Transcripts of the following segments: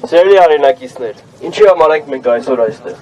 Սիրելի արենակիցներ, ինչի համար ենք մենք այսօր այստեղ։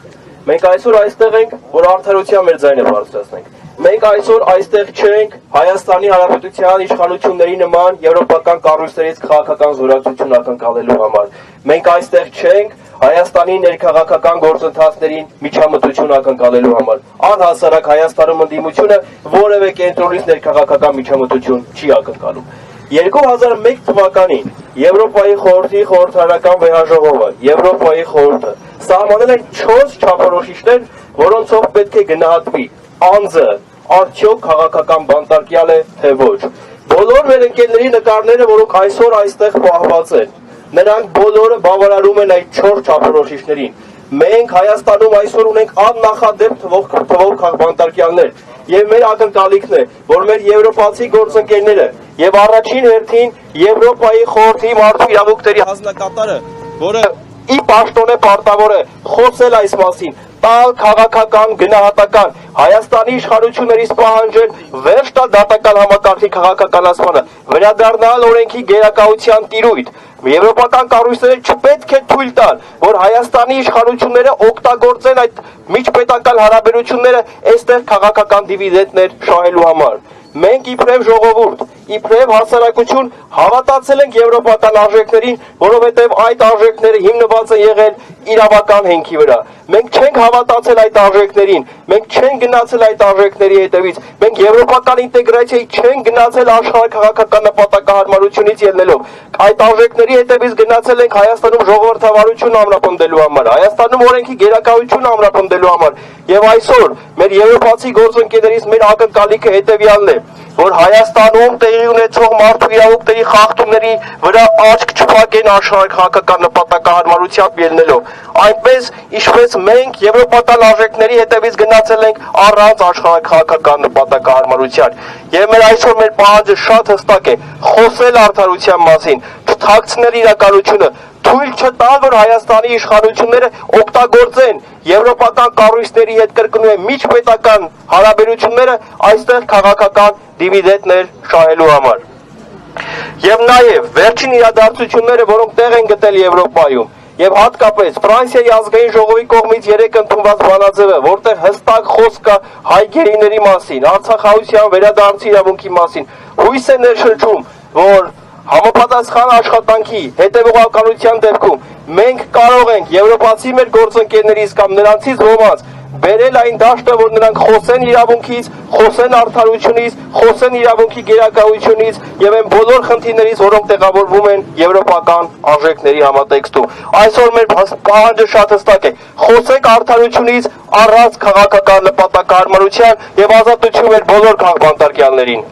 Մենք այսօր այստեղ ենք, որ արդարության մեր ձայնը բարձրացնենք։ Մենք այսօր այստեղ չենք Հայաստանի Հանրապետության իշխանությունների նման եվրոպական կառույցներից քաղաքական զորացություն ակնկալելու համար։ Մենք այստեղ չենք Հայաստանի ներքաղաքական գործընթացներին միջամտություն ակնկալելու համար։ Առհասարակ Հայաստանում ընդդիմությունը որևէ կենտրոնից ներքաղաքական միջամտություն չի ակնկալում։ 2001 թվականին Եվրոպայի խորհրդի խորհրդարանական վեհաժողովը, Եվրոպայի խորհուրդը սահմանել են 4 չափորոշիչներ, որոնցով պետք է գնահատվի անձը արդյոք քաղաքական բանտարկյալ է, թե ոչ։ Բոլոր մեր ընկերների նկարները, որոնք այսօր այստեղ պահված են, նրանք բոլորը բավարարում են այդ 4 չափորոշիչներին։ Մենք Հայաստանում այսօր ունենք աննախադեպ թվով բանտարկյալներ, եւ մեր ակնկալիքն է, որ մեր եվրոպացի գործընկերները եւ առաջին հերթին Եվրոպայի խորհրդի մարդու իրավունքների հանձնակատարը, որը ի պաշտոնե պարտավոր է խոսել այս մասին, տալ քաղաքական գնահատական Հայաստանի իշխանություններից պահանջել վերջ տալ դատական համակարգի քաղաքականացմանը, վերադառնալ օրենքի գերակայության տիրույթ։ Եվրոպական կառույցները չպետք է թույլ տալ, որ Հայաստանի իշխանությունները օգտագործեն այդ միջպետական հարաբերությունները այստեղ քաղաքական դիվիդենտներ շահելու համար։ Մենք իբրև ժողովուրդ, իբրև հասարակություն հավատացել ենք եվրոպական արժեքներին, որովհետև այդ արժեքները հիմնված են եղել իրավական հենքի վրա։ Մենք չենք հավատացել այդ արժեքներին, մենք չենք գնացել այդ արժեքների հետևից, մենք եվրոպական ինտեգրացիայի չենք գնացել աշխարհաքաղաքական նպատակահարմարությունից ելնելով։ Այդ արժեքների հետևից գնացել ենք Հայաստանում ժողովրդավարություն ամրապնդելու համար, Հայաստանում օրենքի գերակայություն ամրապնդելու համար։ Եվ այսօր մեր եվրոպացի գործընկերներից մեր ակնկալիքը հետևյալն է, որ Հայաստանում տեղի ունեցող մարդու իրավունքների խախտումների վրա աչք չփակեն աշխարհաքաղաքական նպատակահարմարությամբ ելնելով, այնպես ինչպես մենք եվրոպական արժեքների հետևից գնացել ենք առանց աշխարհաքաղաքական նպատակահարմարության։ Եվ մեր այսօր մեր պահանջը շատ հստակ է՝ խոսել արդարության մասին, չթաքցնել իրականությունը, թույլ չտալ, որ Հայաստանի իշխանությունները օգտագործեն եվրոպական կառույցների հետ կրկնում միջպետական հարաբերությունները այստեղ քաղաքական դիվիդենտներ շահելու համար։ Եվ նաև վերջին իրադարձությունները, որոնք տեղ են գտել Եվրոպայում, եւ հատկապես Ֆրանսիայի ազգային ժողովի կողմից 3 ընդունված բանաձևը, որտեղ հստակ խոսք կա հայ գերիների մասին, արցախահայության վերադարձի իրավունքի մասին, հույս է ներշնչում, որ համապատասխան աշխատանքի հետևողականության դեպքում մենք կարող ենք եվրոպացի մեր գործընկերներից կամ նրանցից ոմանց բերել այն դաշտը, որ նրանք խոսեն իրավունքից, խոսեն արդարությունից, խոսեն իրավունքի գերակայությունից եւ այն բոլոր խնդիրներից, որոնք տեղավորվում են եվրոպական արժեքների համատեքստում։ Այսօր մեր պահանջը շատ հստակ է՝ խոսենք արդարությունից առանց քաղաքական նպատակահարմարության եւ ազատություն մեր բոլոր քաղաքբանտարկյալներին։